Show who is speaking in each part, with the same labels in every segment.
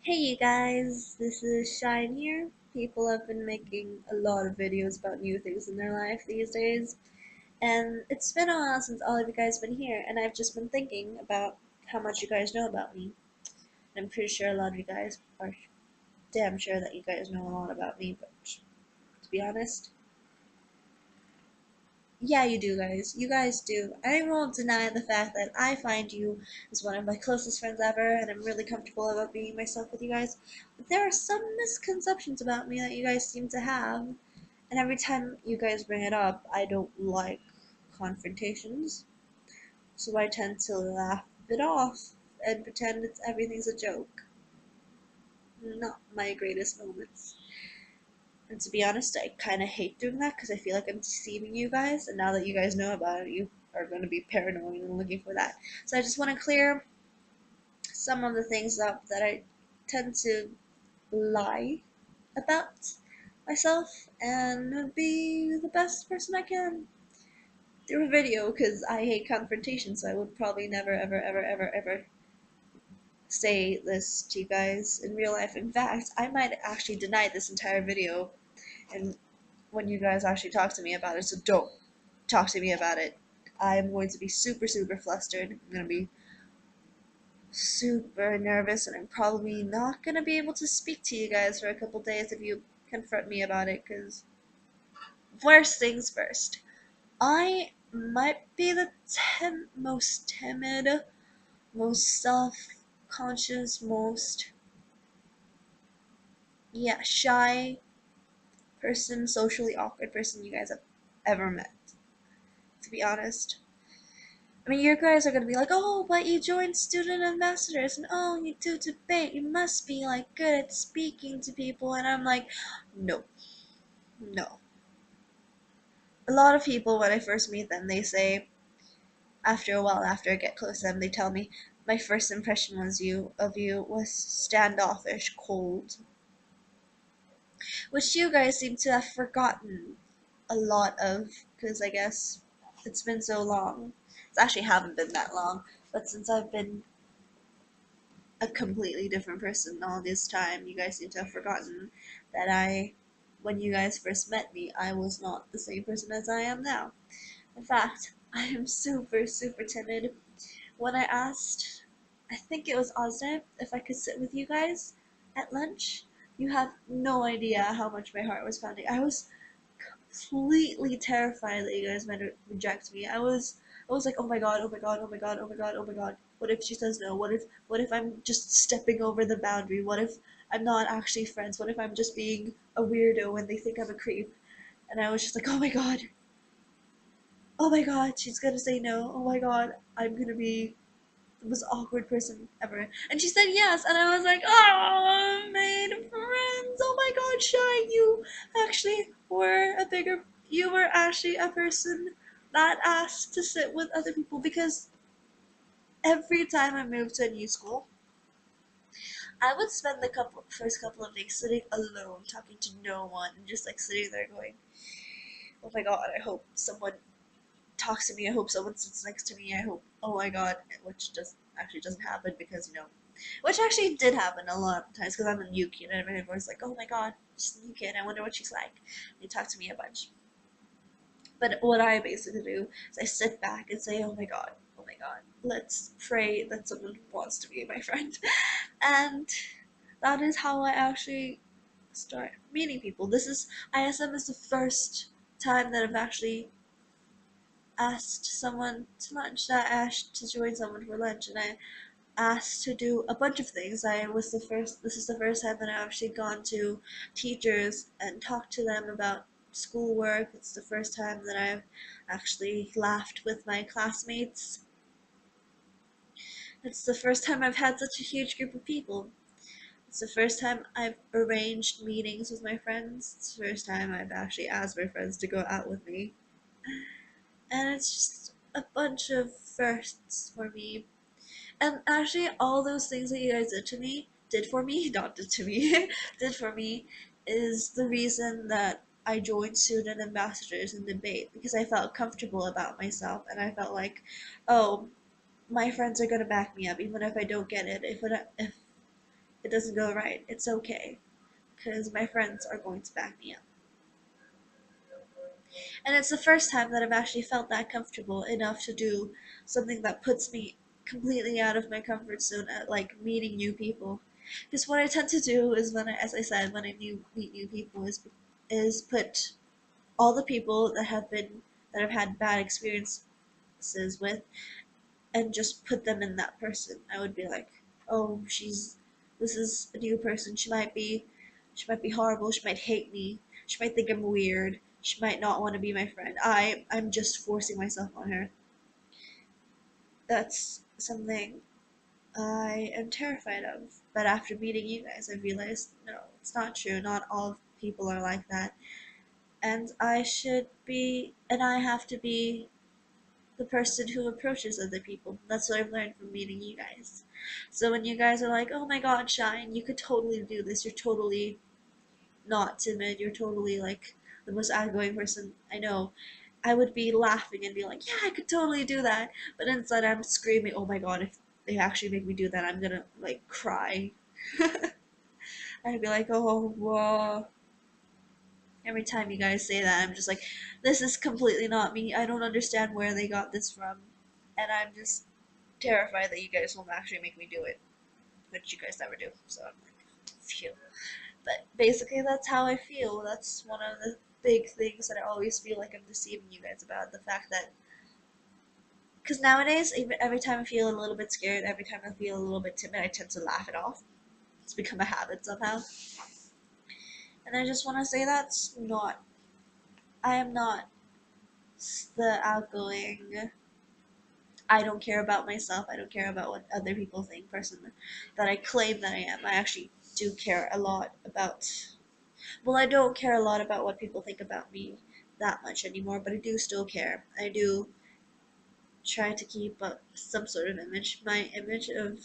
Speaker 1: Hey you guys, this is Shine here. People have been making a lot of videos about new things in their life these days, and it's been a while since all of you guys been here, and I've just been thinking about how much you guys know about me. And I'm pretty sure a lot of you guys are damn sure that you guys know a lot about me, but to be honest, yeah, you do, guys. You guys do. I won't deny the fact that I find you as one of my closest friends ever, and I'm really comfortable about being myself with you guys. But there are some misconceptions about me that you guys seem to have, and every time you guys bring it up, I don't like confrontations, so I tend to laugh it off and pretend it's everything's a joke. Not my greatest moments. And to be honest, I kind of hate doing that because I feel like I'm deceiving you guys, and now that you guys know about it, you are going to be paranoid and looking for that. So I just want to clear some of the things up that I tend to lie about myself and be the best person I can through a video because I hate confrontation, so I would probably never, ever, ever, ever, ever say this to you guys in real life. In fact, I might actually deny this entire video and when you guys actually talk to me about it, so don't talk to me about it. I'm going to be super, super flustered. I'm going to be super nervous, and I'm probably not going to be able to speak to you guys for a couple days if you confront me about it, because worst things first. I might be the most timid, most self-conscious, most, yeah, shy person, socially awkward person you guys have ever met, to be honest. I mean, you guys are gonna be like, oh, but you joined student ambassadors, and oh, you do debate. You must be like good at speaking to people. And I'm like, no, no. A lot of people, when I first meet them, they say after a while, after I get close to them, they tell me my first impression of you was standoffish, cold, which you guys seem to have forgotten a lot of, because I guess it's been so long. It actually haven't been that long, but since I've been a completely different person all this time. You guys seem to have forgotten that when you guys first met me, I was not the same person as I am now. In fact, I am super, super timid. When I asked, I think it was Ozdev, if I could sit with you guys at lunch, you have no idea how much my heart was pounding. I was completely terrified that you guys might reject me. I was like, oh my god, oh my god, oh my god, oh my god, oh my god. What if she says no? What if I'm just stepping over the boundary? What if I'm not actually friends? What if I'm just being a weirdo and they think I'm a creep? And I was just like, oh my god, she's gonna say no. Oh my god, I'm gonna be the most awkward person ever. And she said yes, and I was like, oh, I made friends. Oh my god, Shy, you were actually a person that asked to sit with other people because every time I moved to a new school, I would spend the first couple of days sitting alone, talking to no one, and just like sitting there going, oh my god, I hope someone talks to me. I hope someone sits next to me. I hope, oh my god, which just actually doesn't happen because, which actually did happen a lot of times because I'm a new kid and everyone's like, oh my god, just a new kid. I wonder what she's like. They talk to me a bunch. But what I basically do is I sit back and say, oh my god, let's pray that someone wants to be my friend. And that is how I actually start meeting people. ISM is the first time that I've actually asked someone to lunch. I asked to join someone for lunch, and I asked to do a bunch of things. This is the first time that I've actually gone to teachers and talked to them about schoolwork. It's the first time that I've actually laughed with my classmates. It's the first time I've had such a huge group of people. It's the first time I've arranged meetings with my friends. It's the first time I've actually asked my friends to go out with me. And it's just a bunch of firsts for me. And actually, all those things that you guys did for me, not did to me, did for me, is the reason that I joined student ambassadors in debate because I felt comfortable about myself and I felt like, oh, my friends are gonna back me up even if I don't get it. If it doesn't go right, it's okay because my friends are going to back me up. And it's the first time that I've actually felt that comfortable enough to do something that puts me completely out of my comfort zone at like meeting new people. Because what I tend to do is as I said, when meet new people is put all the people that I've had bad experiences with and just put them in that person. I would be like, oh, this is a new person. She might be horrible. She might hate me. She might think I'm weird. She might not want to be my friend. I'm just forcing myself on her. That's something I am terrified of. But after meeting you guys, I realized no, it's not true. Not all people are like that. And I have to be the person who approaches other people. That's what I've learned from meeting you guys. So when you guys are like, oh my god, Shine, you could totally do this. You're totally not timid. You're totally like the most outgoing person I know. I would be laughing and be like, yeah, I could totally do that. But inside I'm screaming, oh my god, if they actually make me do that, I'm gonna like cry. I'd be like, oh, whoa. Every time you guys say that, I'm just like, this is completely not me. I don't understand where they got this from. And I'm just terrified that you guys won't actually make me do it, which you guys never do. So I'm like, phew. But basically, that's how I feel. That's one of the big things that I always feel like I'm deceiving you guys about. The fact that, because nowadays, even every time I feel a little bit scared, every time I feel a little bit timid, I tend to laugh it off. It's become a habit somehow. And I just want to say I am not the outgoing, I don't care about myself, I don't care about what other people think person that I claim that I am. I actually do care a lot about, well, I don't care a lot about what people think about me that much anymore, but I do still care. I do try to keep up some sort of image. My image of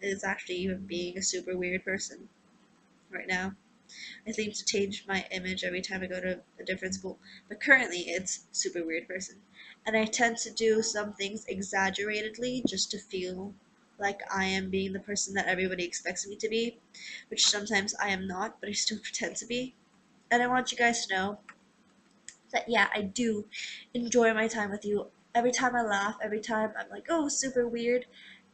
Speaker 1: is actually even being a super weird person right now. I seem to change my image every time I go to a different school. But currently, it's super weird person. And I tend to do some things exaggeratedly just to feel like I am being the person that everybody expects me to be, which sometimes I am not, but I still pretend to be. And I want you guys to know that, yeah, I do enjoy my time with you. Every time I laugh, every time I'm like, oh, super weird,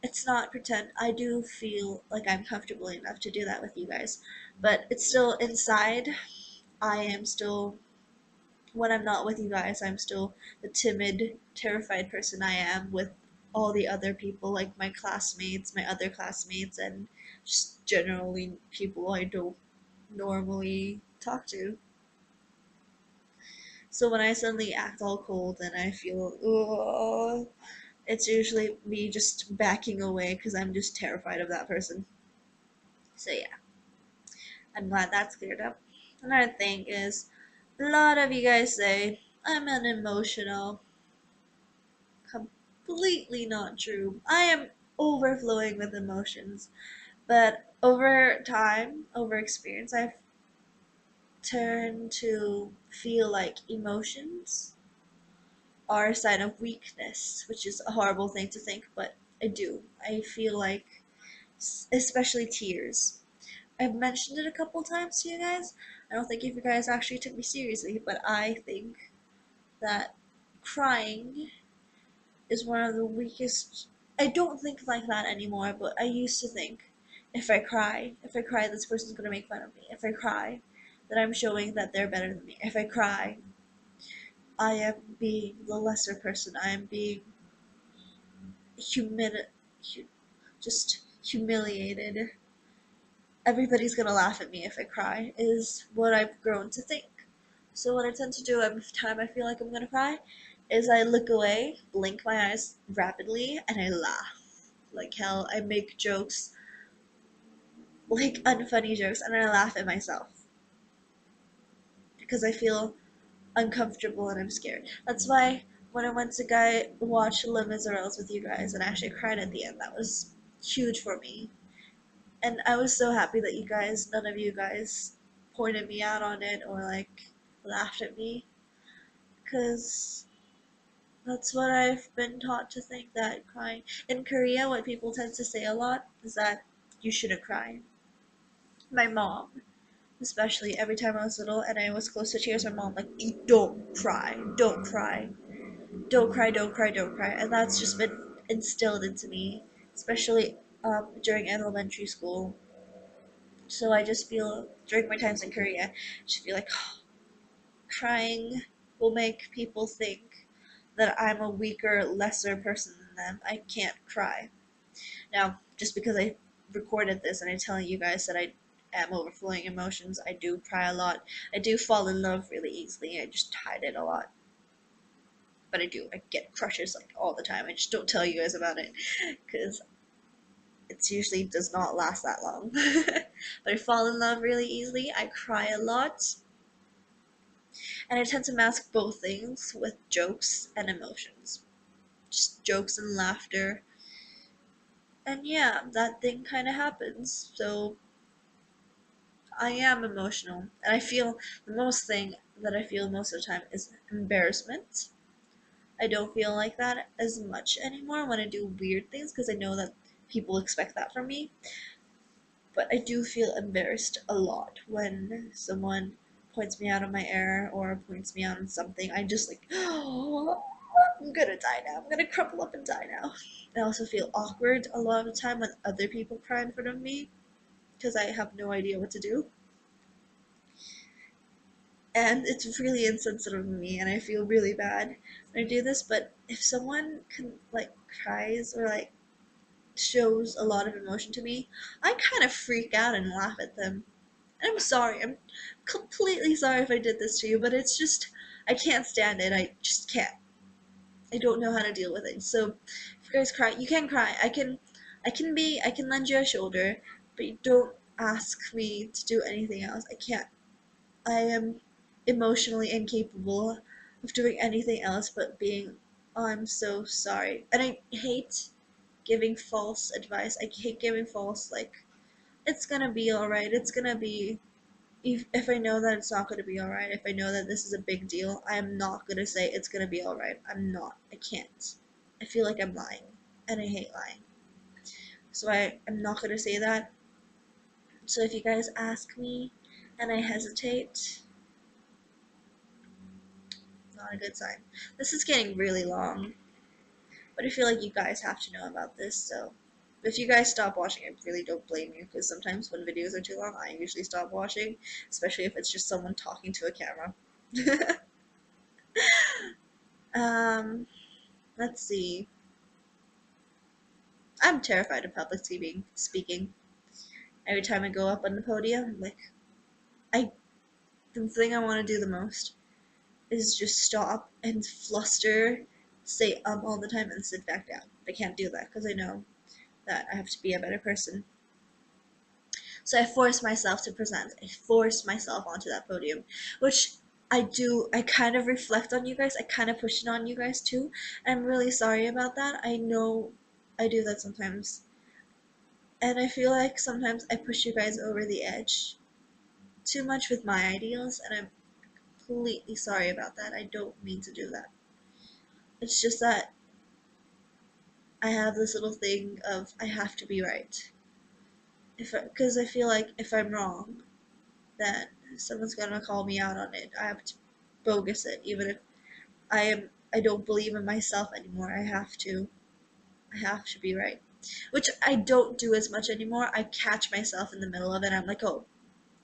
Speaker 1: it's not pretend. I do feel like I'm comfortable enough to do that with you guys. But it's still inside. I am still, when I'm not with you guys, I'm still the timid, terrified person I am with all the other people, like my classmates, my other classmates, and just generally people I don't normally talk to. So when I suddenly act all cold and I feel, oh, it's usually me just backing away because I'm just terrified of that person. So yeah, I'm glad that's cleared up. Another thing is, a lot of you guys say I'm unemotional. Completely not true. I am overflowing with emotions, but over time, over experience, I've turned to feel like emotions are a sign of weakness, which is a horrible thing to think, but I do. I feel like, especially tears. I've mentioned it a couple times to you guys. I don't think if you guys actually took me seriously, but I think that crying is one of the weakest. I don't think like that anymore, but I used to think if I cry, this person's gonna make fun of me. If I cry, that I'm showing that they're better than me. If I cry, I am being the lesser person. I am being humili- hu- just humiliated. Everybody's gonna laugh at me if I cry, is what I've grown to think. So what I tend to do every time I feel like I'm gonna cry is I look away, blink my eyes rapidly, and I laugh. Like hell, I make jokes, like unfunny jokes, and I laugh at myself because I feel uncomfortable and I'm scared. That's why when I went to watch Les Miserables with you guys and actually cried at the end, that was huge for me. And I was so happy that none of you guys pointed me out on it or like laughed at me, because that's what I've been taught to think, that crying. In Korea, what people tend to say a lot is that you shouldn't cry. My mom, especially every time I was little and I was close to tears, my mom like, don't cry, don't cry, don't cry, don't cry, don't cry, and that's just been instilled into me, especially during elementary school. So I just feel during my times in Korea, I just feel like crying will make people think that I'm a weaker, lesser person than them. I can't cry. Now, just because I recorded this and I'm telling you guys that I am overflowing emotions, I do cry a lot. I do fall in love really easily. I just hide it a lot. But I do. I get crushes like all the time. I just don't tell you guys about it because it usually does not last that long. But I fall in love really easily. I cry a lot. And I tend to mask both things with jokes and emotions. Just jokes and laughter. And yeah, that thing kind of happens. So I am emotional. And I feel the most thing that I feel most of the time is embarrassment. I don't feel like that as much anymore when I do weird things because I know that people expect that from me. But I do feel embarrassed a lot when someone points me out on my error or points me out on something. I just like, oh, I'm gonna die now. I'm gonna crumple up and die now. I also feel awkward a lot of the time when other people cry in front of me because I have no idea what to do. And it's really insensitive of me, and I feel really bad when I do this. But if someone can like cries or like shows a lot of emotion to me, I kind of freak out and laugh at them. And I'm sorry. I'm completely sorry if I did this to you, but it's just I can't stand it. I just can't. I don't know how to deal with it. So if you guys cry, you can cry. I can lend you a shoulder, but you don't ask me to do anything else. I can't. I am emotionally incapable of doing anything else but being, oh, I'm so sorry. And I hate giving false advice. I hate giving false, like, it's gonna be alright. It's gonna be, if I know that it's not gonna be alright, if I know that this is a big deal, I am not gonna say it's gonna be alright. I'm not. I can't. I feel like I'm lying. And I hate lying. So I am not gonna say that. So if you guys ask me and I hesitate, not a good sign. This is getting really long, but I feel like you guys have to know about this, so if you guys stop watching, I really don't blame you, because sometimes when videos are too long, I usually stop watching, especially if it's just someone talking to a camera. um, let's see. I'm terrified of public speaking. Every time I go up on the podium, I'm like, I the thing I want to do the most is just stop and fluster, say all the time, and sit back down. I can't do that because I know that I have to be a better person. So I force myself to present. I force myself onto that podium, which I do. I kind of reflect on you guys. I kind of push it on you guys too. I'm really sorry about that. I know I do that sometimes. And I feel like sometimes I push you guys over the edge too much with my ideals, and I'm completely sorry about that. I don't mean to do that. It's just that I have this little thing of I have to be right. Because I feel like if I'm wrong, then someone's gonna call me out on it. I have to bogus it, even if I don't believe in myself anymore. I have to be right. Which I don't do as much anymore. I catch myself in the middle of it and I'm like, oh,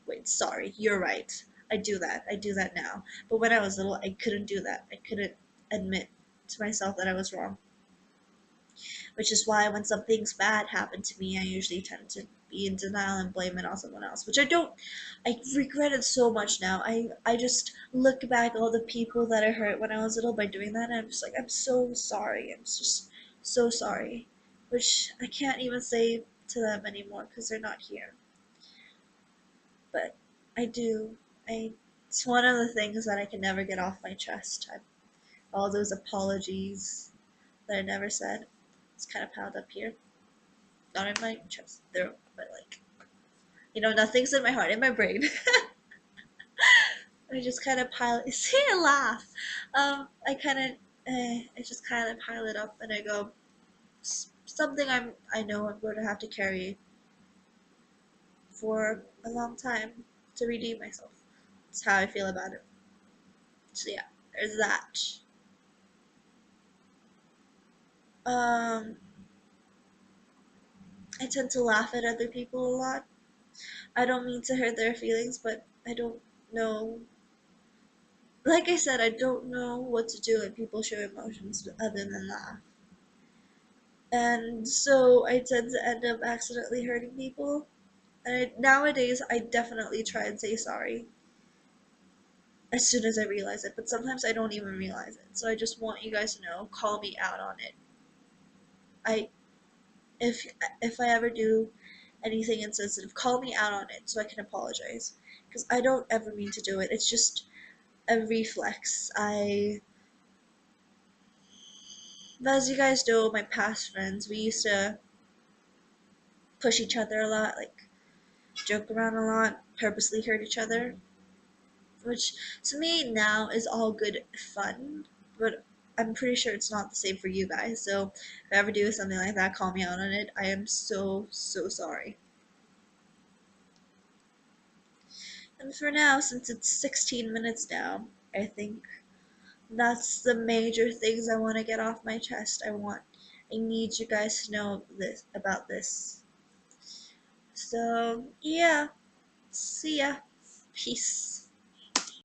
Speaker 1: wait, sorry, you're right. I do that. I do that now. But when I was little, I couldn't do that. I couldn't admit to myself that I was wrong. Which is why when something's bad happened to me, I usually tend to be in denial and blame it on someone else, which I don't. I regret it so much now. I just look back all the people that I hurt when I was little by doing that, and I'm just like, I'm so sorry. I'm just so sorry, which I can't even say to them anymore because they're not here. But I do. I. It's one of the things that I can never get off my chest. All those apologies that I never said. It's kind of piled up here. Not in my chest, there, but like, nothing's in my heart, in my brain. I just kind of pile. See, I laugh. I kind of, I just kind of pile it up, and I go, something I know I'm going to have to carry for a long time to redeem myself. That's how I feel about it. So yeah, there's that. Um, I tend to laugh at other people a lot. I don't mean to hurt their feelings, but I don't know. Like I said, I don't know what to do when people show emotions other than laugh. And so I tend to end up accidentally hurting people. And nowadays, I definitely try and say sorry as soon as I realize it, but sometimes I don't even realize it. So I just want you guys to know, call me out on it. I if if I ever do anything insensitive, call me out on it so I can apologize. Because I don't ever mean to do it. It's just a reflex. As you guys know, my past friends, we used to push each other a lot, like joke around a lot, purposely hurt each other, which to me now is all good fun, but I'm pretty sure it's not the same for you guys. So if I ever do something like that, call me out on it. I am so, so sorry. And for now, since it's 16 minutes now, I think that's the major things I want to get off my chest. I need you guys to know this about this. So, yeah, see ya. Peace.